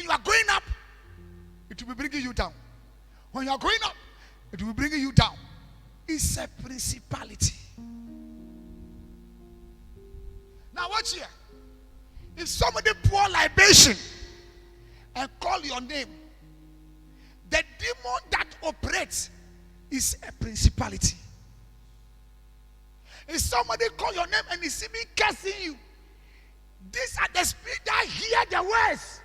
you are going up, it will be bringing you down. When you are going up, it will be bringing you down. It's a principality. Now watch here. If somebody pour libation and call your name, the demon that operates is a principality. If somebody call your name and is even cursing you, these are the spirits that hear the words.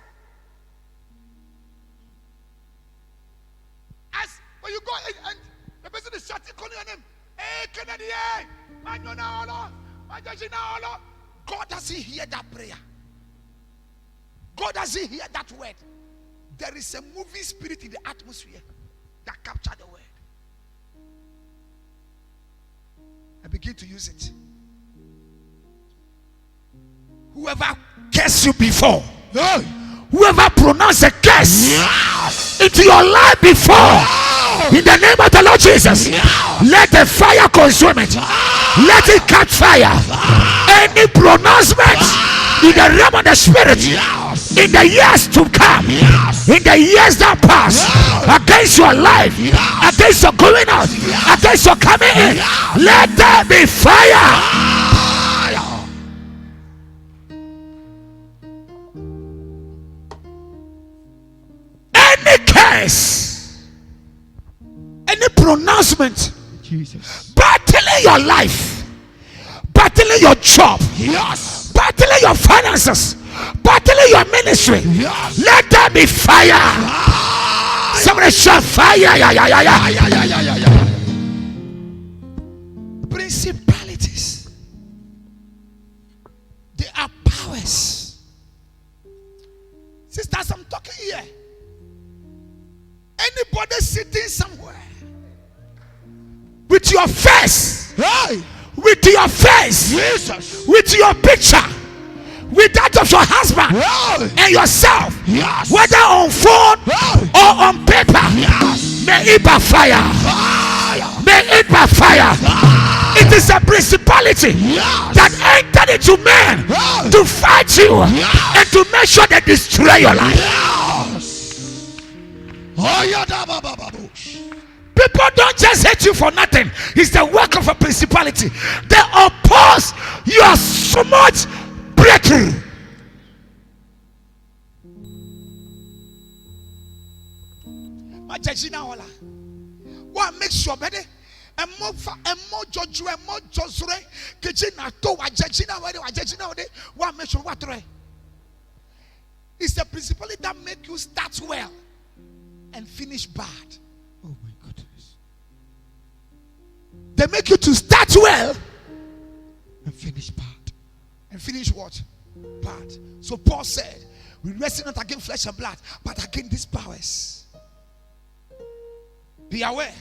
As when you go and the person is shouting, calling your name, hey Kennedy, hey, God doesn't hear that prayer. God doesn't hear that word. There is a moving spirit in the atmosphere that captures the word. I begin to use it. Whoever cursed you before, whoever pronounced a curse into your life before, in the name of the Lord Jesus, let the fire consume it. Let it catch fire. Any pronouncement in the realm of the spirit, in the years to come, in the years that pass, against your life, against your going out, against your coming in, let there be fire. Any curse, any pronouncement, Jesus, battling your life, battling your job, yes, battling your finances, battling your ministry, yes, let there be fire. Somebody shout fire. Principalities, they are powers. Sisters, I'm talking here. Anybody sitting somewhere with your face, with your face, Jesus, with your picture, with that of your husband and yourself, yes, whether on phone or on paper, yes, may it backfire. May it backfire. It is a principality that entered into men to fight you and to make sure they destroy your life. People don't just hate you for nothing. It's the work of a principality. They oppose your so much breakthrough. What makes sure better? And more joju and more josure. Kejina to wajajina wade wajajina wade. What makes sure what right? It's the principality that make you start well and finish bad. Oh my goodness. They make you to start well And finish bad. and finish what? Bad. So Paul said, we wrestle not against flesh and blood, but against these powers. Be aware.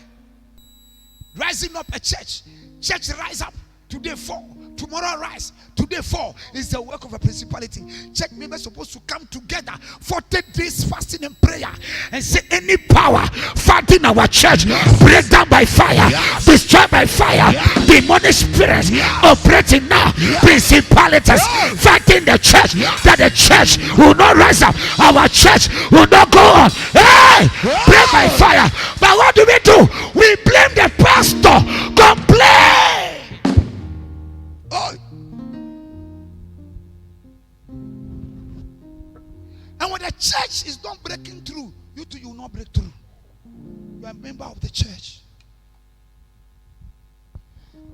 Rising up a church. Church rise up. Today fall. Tomorrow rise. Today fall. Is the work of a principality. Church members supposed to come together 40 days fasting and prayer and say any power fighting our church, break down by fire, destroy by fire, demonic spirits operating now, principalities fighting the church, that the church will not rise up, our church will not go on. Hey, break by fire. But what do? We blame the pastor. Complain. And when the church is not breaking through, you too, you will not break through. You are a member of the church.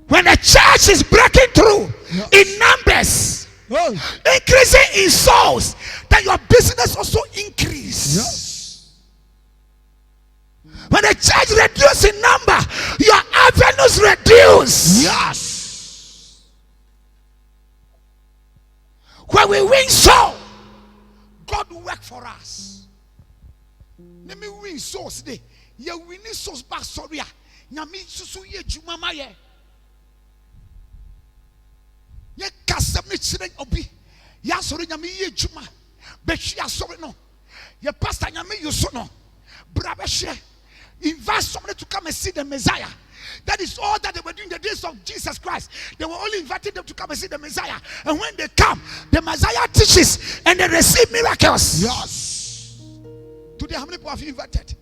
When the church is breaking through in numbers, increasing in souls, then your business also increase. Yes. When the church reduces in number, your avenues reduce. Yes. When we win soul, God will work for us. Let me win souls today. You winning souls back. Sorry, nyami susu ye jumama ye. Ye kasem ni chire obi. Ya sorry nyami ye juma. Beshi ya sorry no. Ye pastor nyami yuso no. Brabe share. Invite somebody to come and see the Messiah. That is all that they were doing in the days of Jesus Christ. They were only inviting them to come and see the Messiah. And when they come, the Messiah teaches and they receive miracles. Yes. Today, how many people have you invited?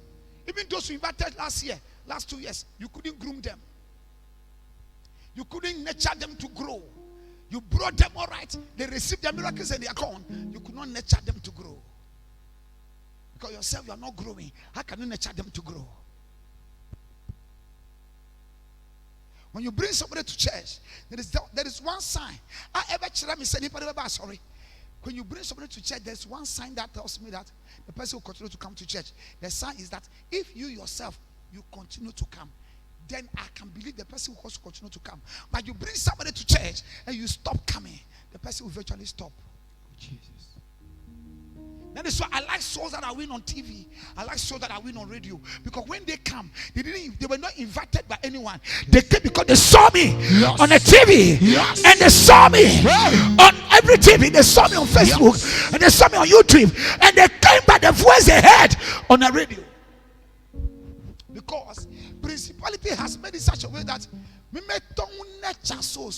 Even those who invited last year, last 2 years, you couldn't groom them. You couldn't nurture them to grow. You brought them all right. They received their miracles and they are gone. You could not nurture them to grow. Because yourself, you are not growing. How can you nurture them to grow? When you bring somebody to church, there is one sign. Sorry. When you bring somebody to church, there's one sign that tells me that the person will continue to come to church. The sign is that if you yourself, you continue to come, then I can believe the person will also continue to come. But you bring somebody to church and you stop coming, the person will virtually stop. Jesus. That is why I like souls that are win on TV. I like souls that are win on radio. Because when they come, they were not invited by anyone. They came because they saw me on the TV. Yes. And they saw me on every TV. They saw me on Facebook. And they saw me on YouTube. And they came by the voice they heard on the radio. Because principality has made it such a way that we may don't nature so.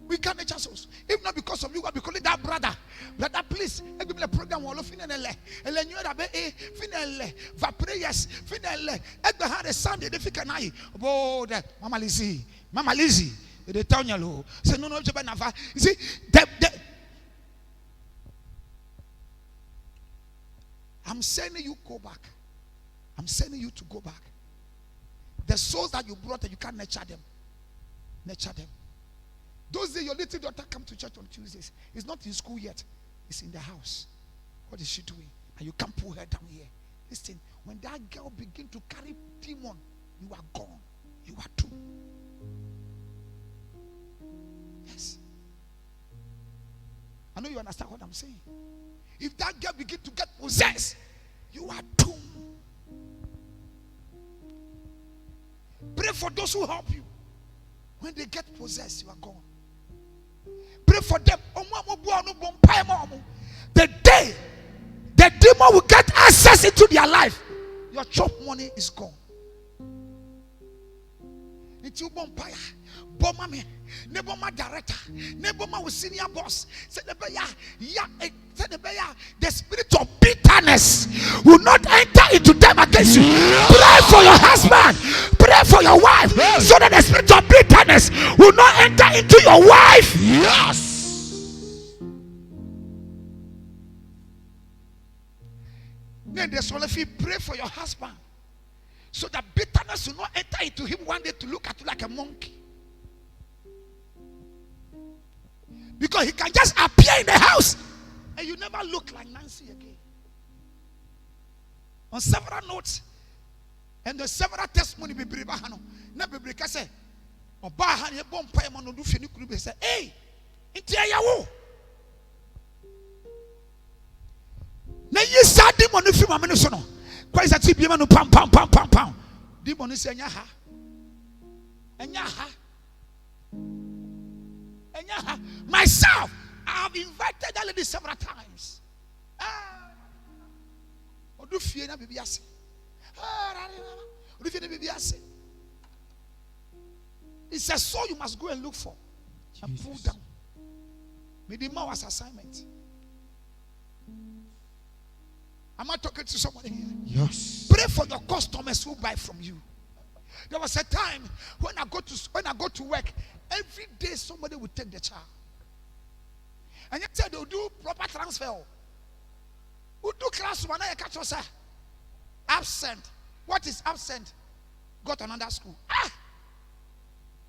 We can't nature souls. If not because of you, we call it that brother. Brother, please. Every program will finale. And then you have a finale. Va prayers. Finale. At the hard Sunday, the Fikanai. Oh, that Mama Lizzie. They tell you, say no, Jabanava. You see, I'm sending you go back. I'm sending you to go back. The souls that you brought, you can't nurture them. Nurture them. Those days your little daughter come to church on Tuesdays. It's not in school yet. It's in the house. What is she doing? And you can't pull her down here. Listen, when that girl begin to carry demon, you are gone. You are doomed. Yes. I know you understand what I'm saying. If that girl begin to get possessed, you are doomed. Pray for those who help you. When they get possessed, you are gone. Pray for them. The day the demon will get access into their life, your chop money is gone. It's your bumpire. Bomami, Neboma director, Neboma was senior boss. Said the spirit of bitterness will not enter into them against you. Pray for your husband, pray for your wife, so that the spirit of bitterness will not enter into your wife. Yes. Then there's only if you pray for your husband, so that bitterness will not enter into him one day to look at you like a monkey. Because he can just appear in the house and you never look like Nancy again. On several notes and the several testimony be bribahano. Na bebreka say oba ha ne bom pai ma no do hwe ni kuru be say hey ntia yawo na yi sa demon no fi ma me no so no kwai sa ti bi ma no pam demon no say nya ha myself, I have invited that lady several times. It's a soul you must go and look for and pull down. Midima was assignment. Am I talking to somebody here? Yes. Pray for your customers who buy from you. There was a time when I go to work, every day somebody would take the child. And you said they'll do proper transfer. Who do class one? I catch yourself. Absent. What is absent? Go to another school.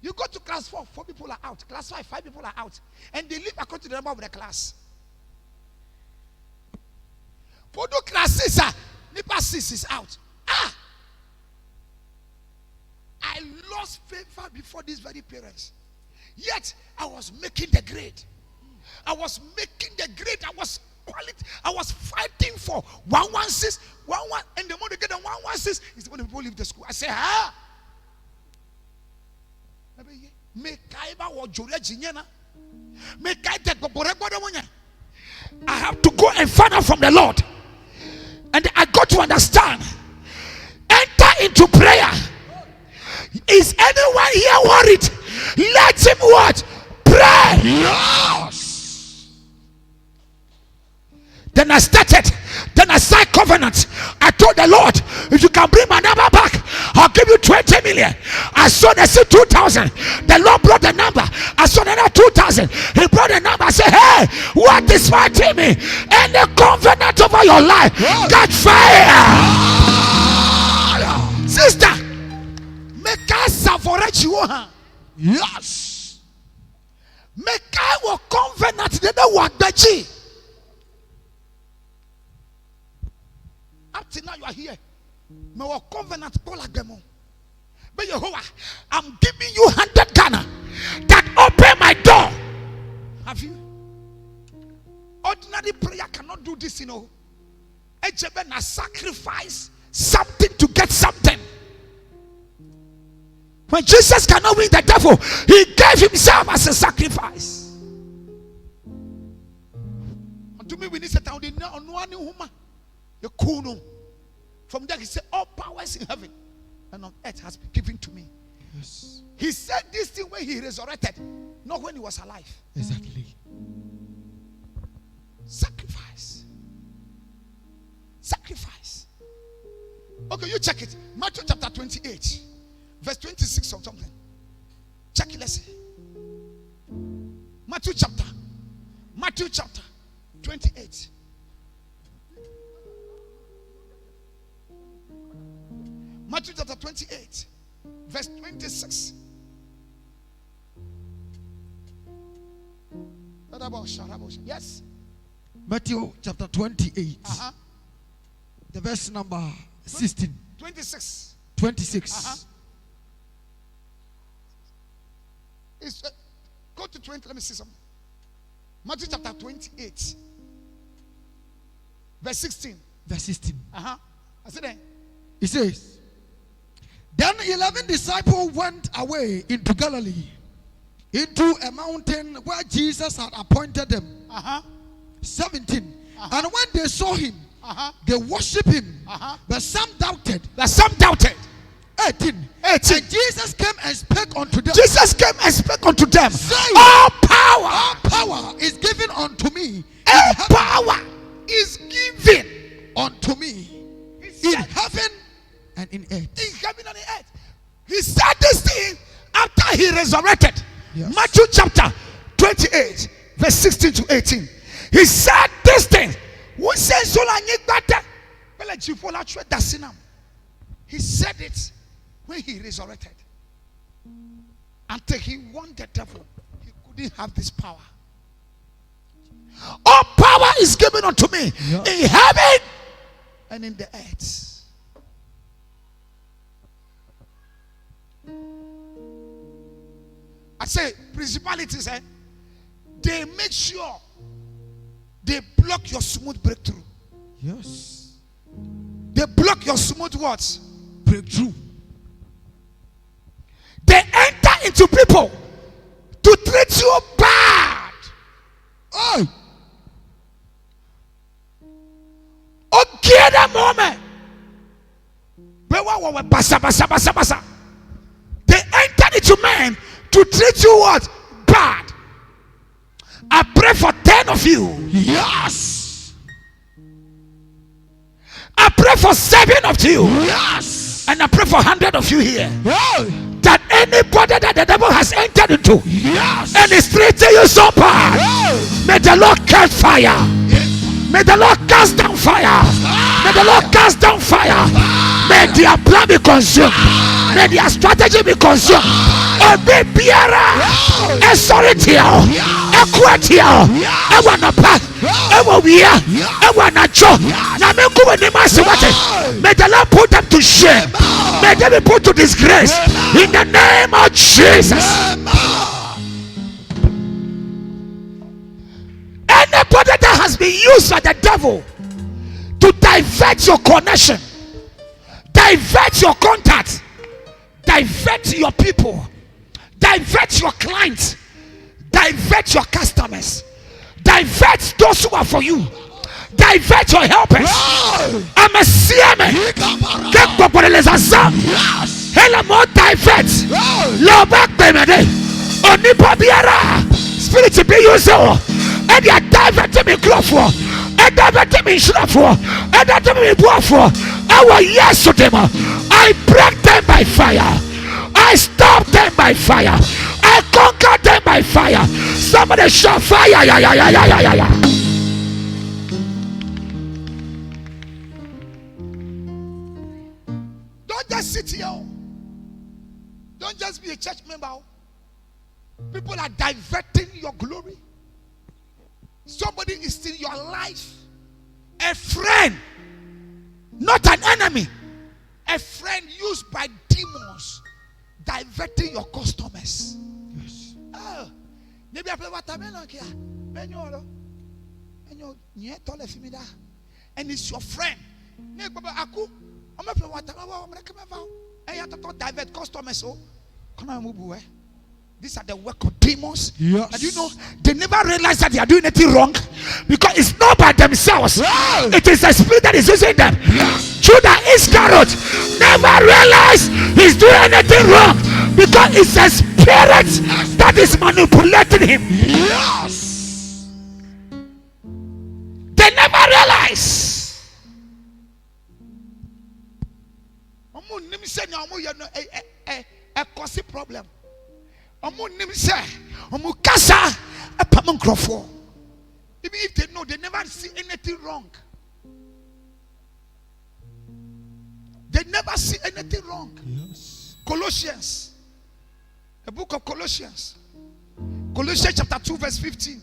You go to class 4, 4 people are out. Class 5, 5 people are out. And they leave according to the number of the class. For do class 6, Nipa 6 is out. I lost favor before these very parents. Yet I was making the grade. I was making the grade. I was quality. I was fighting for 116, 11, and the more they get the 116 is when the people leave the school. I say, I have to go and find out from the Lord. And I got to understand. Enter into prayer. Is anyone here worried? Let him what? Pray. Yes. Then I started. Then I signed covenant. I told the Lord, if you can bring my number back, I'll give you 20 million. I saw the seed 2,000. The Lord brought the number. I saw another 2,000. He brought the number. I said, hey, what is fighting me? And the covenant over your life, got fire. Sister, make us for you. Yes. Make our covenant the work that she. Up till now you are here. My covenant Paul Agemo. But Yehovah, I'm giving you 100 Ghana that open my door. Have you? Ordinary prayer cannot do this, you know. Ejebena sacrifice something to get something. When Jesus cannot win the devil, he gave himself as a sacrifice. And to me, we need to tell the cool. From there, he said, all powers in heaven and on earth has been given to me. Yes. He said this thing when he resurrected, not when he was alive. Exactly. Sacrifice. Sacrifice. Okay, you check it. Matthew chapter 28, verse 26 or something. Check it, let's see. Matthew chapter 28. Matthew chapter 28, verse 26. Yes. Matthew chapter 28. The verse number 16. 26. 26. Go to 20. Let me see something. Matthew chapter 28, verse 16. Verse 16. I said that. It says, then 11 disciples went away into Galilee, into a mountain where Jesus had appointed them. 17. And when they saw him, they worshipped him. But some doubted. 18. And Jesus came and spake unto them. Saying, all power is given unto me. All power is given unto me in heaven and in earth. In heaven and in earth. He said this thing after he resurrected. Yes. Matthew chapter 28, verse 16 to 18. He said this thing. He said it when he resurrected. Until he won the devil, he couldn't have this power. All power is given unto me in heaven and in the earth. I say principalities, they make sure they block your smooth breakthrough. Yes. They block your smooth what? Breakthrough. They enter into people to treat you bad. Oh. Okay, that moment. They entered into men to treat you what? Bad. I pray for 10 of you. Yes. I pray for 7 of you. Yes. And I pray for 100 of you here. Oh. That anybody that the devil has entered into, yes, and is treating you so bad, may the Lord catch fire. May the Lord cast down fire. May the Lord cast down fire. May their plan be consumed. May their strategy be consumed. Obey Biara. Esoritio. Equatio. Ewanapa. Ewawia. Ewanacho. Namenku wenimasiwate. May the Lord put them to shame. May they be put to disgrace. In the name of Jesus. Anybody that has been used by the devil to divert your connection, divert your contact, divert your people, divert your clients, divert your customers, divert those who are for you, divert your helpers. I'm a CM. Get properly les azam. Hela mo divert. Lo back bemede. Oni pabiara. Spirit be used. And they are diverting me close for. and that means for, and that means for our yes to them. I break them by fire. I stop them by fire. I conquer them by fire. Somebody shout fire. Yeah. Don't just sit here. Don't just be a church member. People are diverting your glory. Somebody is in your life. A friend, not an enemy. A friend used by demons, diverting your customers. Yes. Maybe I play watermelon here. And it's your friend. I'm not playing watermelon. Divert customers. Come on, move. These are the work of demons. Yes. And you know, they never realize that they are doing anything wrong because it's not by themselves. Yeah. It is the spirit that is using them. Yes. Judas Iscariot never realized he's doing anything wrong because it's a spirit that is manipulating him. Yes. They never realize. A costly problem. Even if they know, they never see anything wrong. They never see anything wrong. Yes. Colossians, the book of Colossians, Colossians chapter 2 verse 15.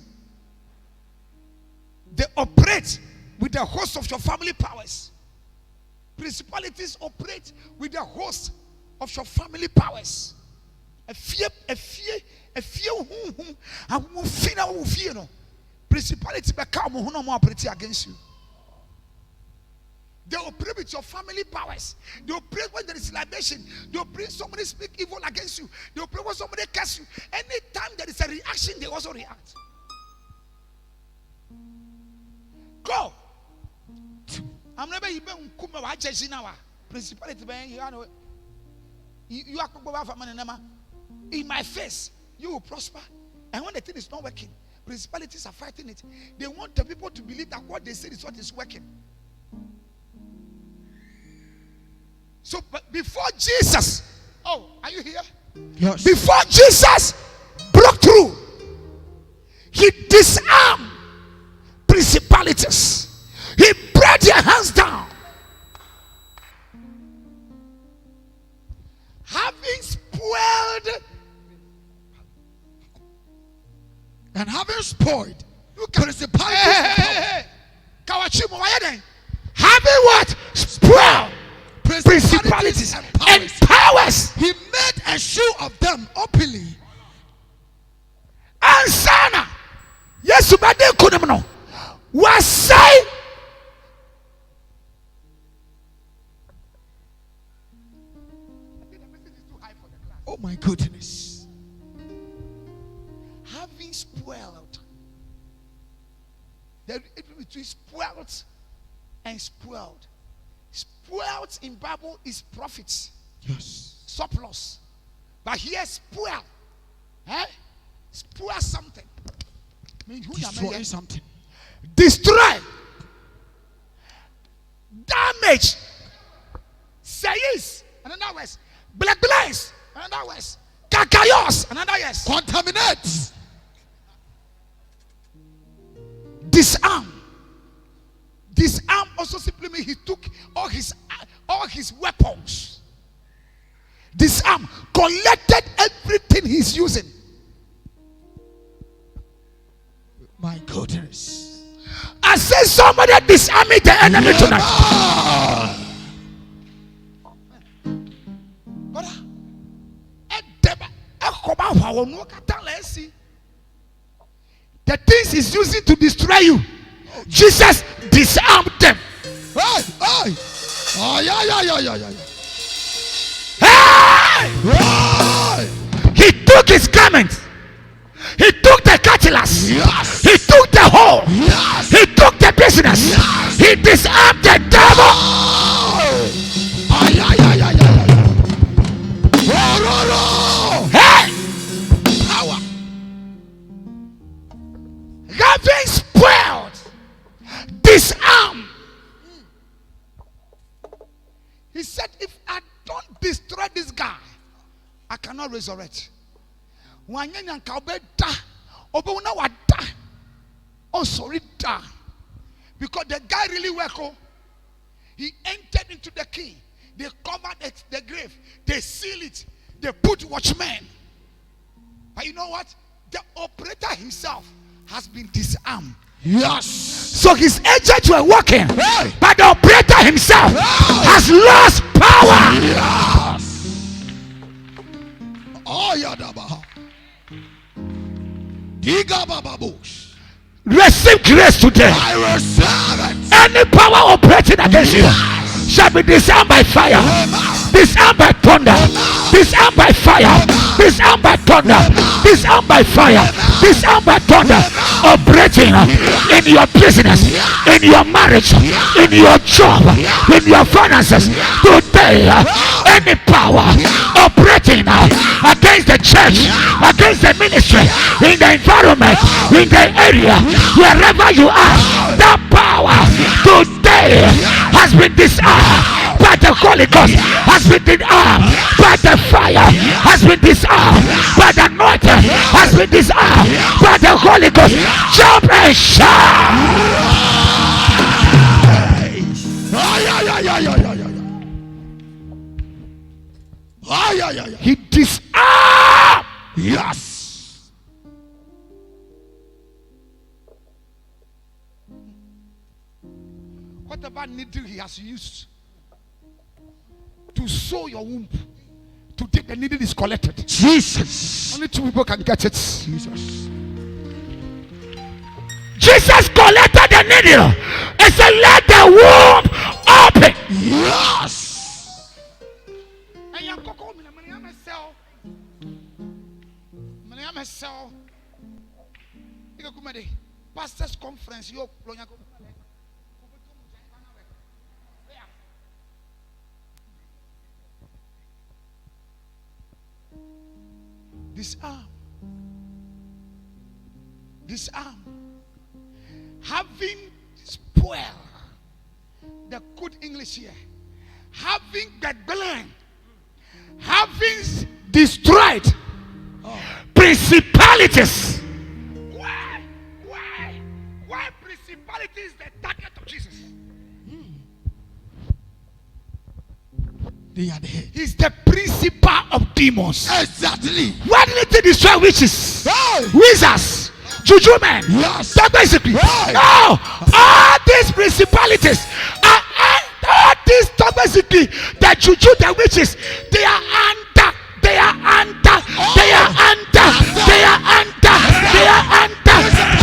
They operate with the host of your family powers. Principalities operate with the host of your family powers. A fear, principality operate against you. They operate with your family powers. They operate when there is libation. They operate somebody speak evil against you. They operate when somebody curse you. Anytime there is a reaction, they also react. Go. I'm never even principality. You are in my face, you will prosper. And when the thing is not working, principalities are fighting it. They want the people to believe that what they say is what is working. So, but before Jesus, are you here? Yes. Before Jesus broke through, he disarmed principalities. He brought their hands down. Having spoiled and having spoiled principalities, having what? Spoiled principalities and powers. He made a show of them openly. Ansana, yes, bade kunamno wasai. Oh my goodness. Having spoiled. There is between spoiled and spoiled. Spoiled in Bible is profits. Yes. Surplus. But here spoil. Spoil something. Destroy something. Destroy. Damage. Says. Another words. Black blaze. Another words. Kakayos. Another yes. Contaminate. Disarm. Disarm also simply means he took all his weapons. Disarm. Collected everything he's using. My goodness. I say somebody disarming the enemy tonight. The things he's using to destroy you, Jesus disarmed them. Hey! Oh, yeah. Hey! He took his garment. He took the cutlass. Yes. He took the hoe. Yes. He took the business. Yes. He disarmed the devil. Hey! Power. Having spoiled, resurrect. Wanyanya nka obeda. Obewuna wada. Oh, sorry, da. Because the guy really worked. He entered into the key. They covered the grave. They seal it. They put watchmen. But you know what? The operator himself has been disarmed. Yes. So his agents were working, but the operator himself has lost power. Yes. Oh, Yadabaha. Diga Bababush. Receive grace today. I receive it. Any power operating against you shall be disarmed by fire, disarmed by thunder, disarmed by fire, disarmed by thunder, disarmed by fire, disarmed by thunder. Operating in your business, in your marriage, in your job, in your finances today. Any power operating against the church, against the ministry, in the environment, in the area, wherever you are, that power today has been disarmed by the Holy Ghost, has been disarmed by the fire, has been disarmed by the anointing, has been disarmed by the Holy Ghost. Jump and shout! He disarmed. Yes. Whatever needle he has used to sew your womb, today the needle is collected. Jesus. Only 2 people can get it. Jesus. Jesus collected the needle and said, let the womb open. Yes. Pastors conference. Disarm. Having spoiled, the good English here, having Bedbelen, having destroyed principalities. Why principality is the target of Jesus? They are the head. He's the principal of demons. Exactly. Why did they destroy witches, Hey. wizards, juju men? Yes. That basically. Hey. No, all these principalities are all these. That basically, the juju, the witches, they are under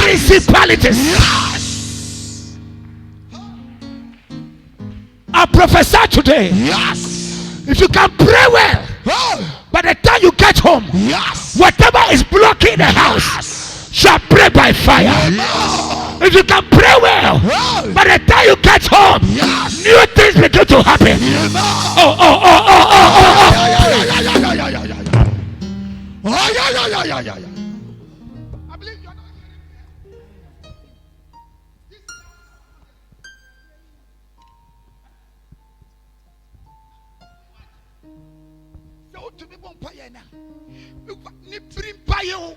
principalities. Yes. I prophesy today. Yes. If you can pray well, Oh. by the time you get home, Yes. whatever is blocking the house shall break by fire. Oh. If you can pray well, Oh. by the time you get home, Yes. new things begin to happen. Oh. I believe you are not so to be bumpire now. Nibri payo.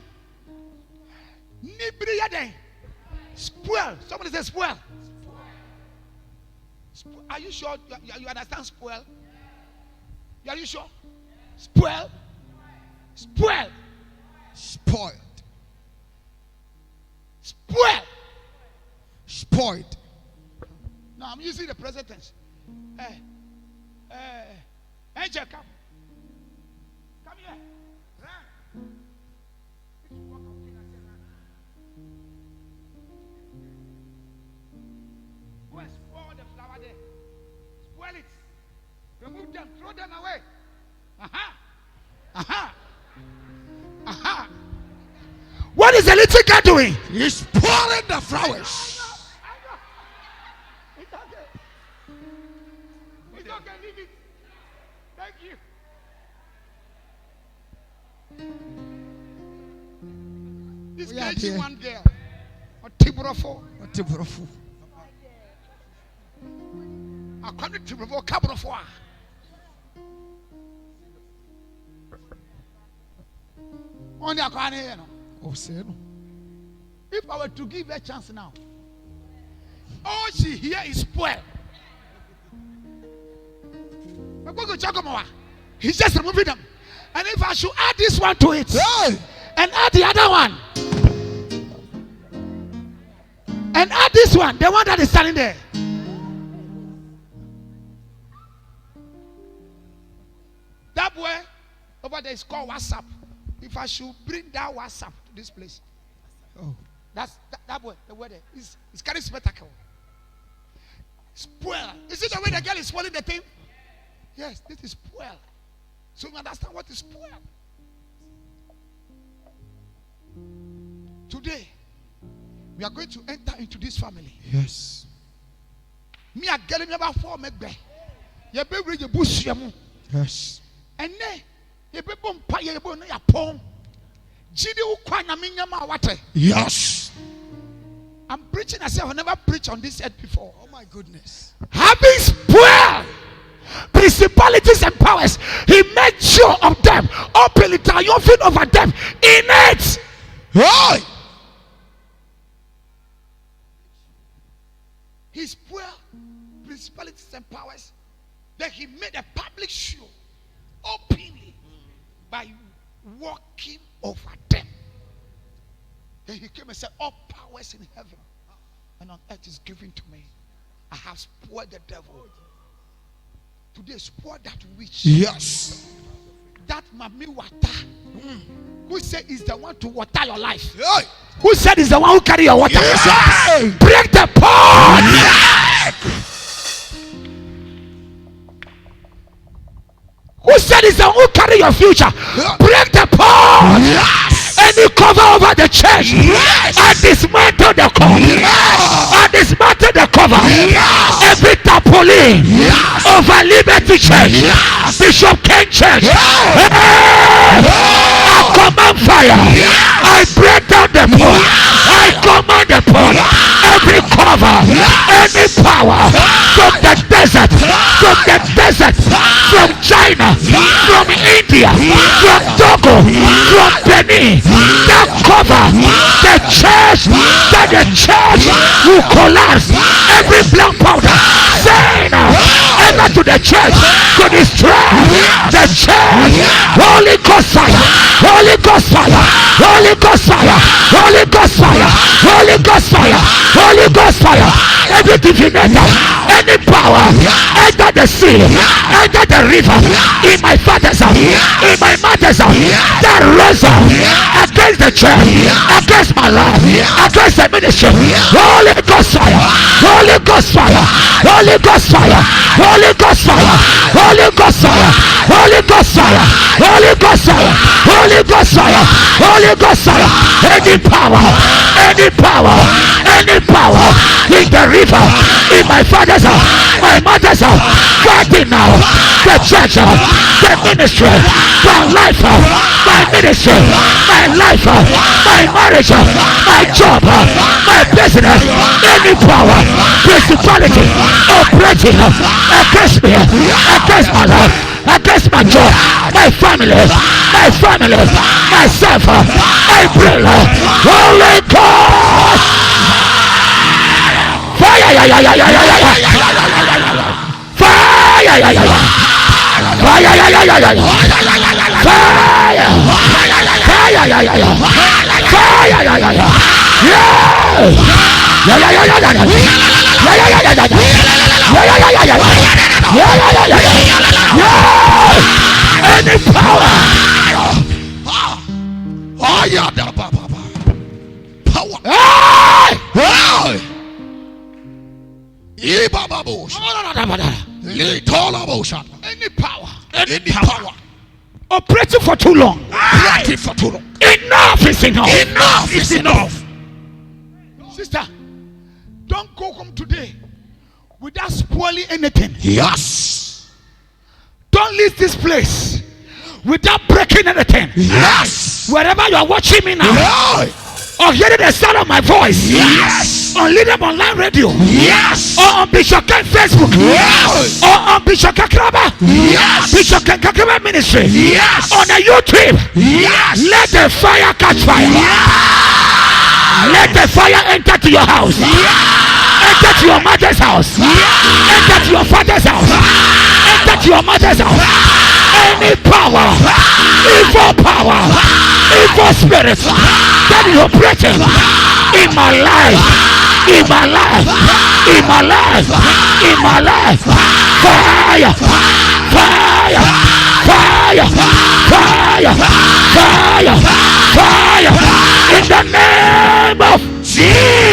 Nibri yade. Spoil. Somebody say spoil. Are you sure you understand spoil? Are you sure? Spoil. Spoiled. No, I'm using the present tense. Angel, come. Come here. Run. Go and spoil the flower there. Spoil it. Remove them. Throw them away. What is the little guy doing? He's spoiling the flowers. It's okay. It's okay. Leave it. Thank you. This Yeah, KG dear. one girl. Or Tibrofo. What a beautiful. I come to Tibrofo. Cabrofo. On the corner, Oh, say no. if I were to give her a chance now, all she hear is spoil. He's just removing them. And if I should add this one to it, and add the other one, and add this one, the one that is standing there. That boy over there is called WhatsApp. If I should bring that WhatsApp to this place, that's that boy, the word is carrying spectacle. Spoil. Is it the way the girl is swallowing the thing? Yes, this is spoil. So you understand what is spoil. Today, we are going to enter into this family. Yes. Me a girl never for me be. You be ready bush yamu. Yes. And ne, you be bom pa you be no ya pon. Jide ukwa na me nyama wate. Yes. I'm preaching as if I've never preached on this earth before. Oh my goodness. Having spoiled principalities and powers, he made sure of them, openly triumphing over them in it. Right. He spoiled principalities and powers. Then he made a public show openly by walking over them. Then he came and said, all powers in heaven and on earth is given to me. I have spoiled the devil. Today, spoil that witch. Yes. That Mami Wata. Who said is the one to water your life? Hey. Who said is the one who carry your water? Yes. Break the pot. Who said is the one who carry your future? Break the pot. Yes. Any cover over the church. Yes. I dismantle the cover. Yes. I dismantle the cover. Yes. Every tarpaulin Yes. over Liberty Church. Yes. Bishop Ken Church. Yes. I command fire. Yes. I break down the pot. I command the pot. Every cover, any power from the desert, from China, from India, from Togo, from Benin, that cover the church, that the church will collapse. Every black powder, saying, enter to the church to destroy the church. Holy Ghost fire, Holy Ghost fire, Holy Ghost fire, Holy Ghost fire, Holy Ghost fire, Holy Ghost fire. Every divinator, any power, enter the sea, enter the river, in my father's house, in my mother's house, that rose against the church, against my life, against the ministry. Holy Ghost fire, Holy Ghost fire, Holy Ghost fire, Holy Ghost fire, Holy Ghost fire, Holy Ghost fire, Holy Ghost fire, Holy Ghost fire, Holy Ghost fire. Any power, any power, any power in the river, in my father's house, my mother's house, fighting now the church, the ministry, my life, my ministry, my life, my marriage, my job, my business. Any power, principality operating against me, against my life, against my job, my family, myself, I pray, Holy God, fire, fire, any power. Oh yeah, that power. Any power, Any power operating for too long. operating for too long. Enough is enough. Enough is enough. Sister, don't go home today without spoiling anything. Yes. Don't leave this place without breaking anything. Yes. Wherever you are watching me now, Yeah. or hearing the sound of my voice, Yes. Yes. On Leader Online Radio. Yes. Or on Bishop Ken Facebook. Yes. Or on Bishop Kakraba. Yes. Bishop Ken Kakraba Ministry. Yes. On the YouTube. Yes. Let the fire catch fire. Yes. Let the fire enter to your house. Enter to your mother's house. Enter to your father's house. Enter to your mother's house. Any power, evil power, evil spirits that is operating in my life, in my life, in my life, in my life, fire, fire, fire, fire, fire, fire, in the name of Jesus.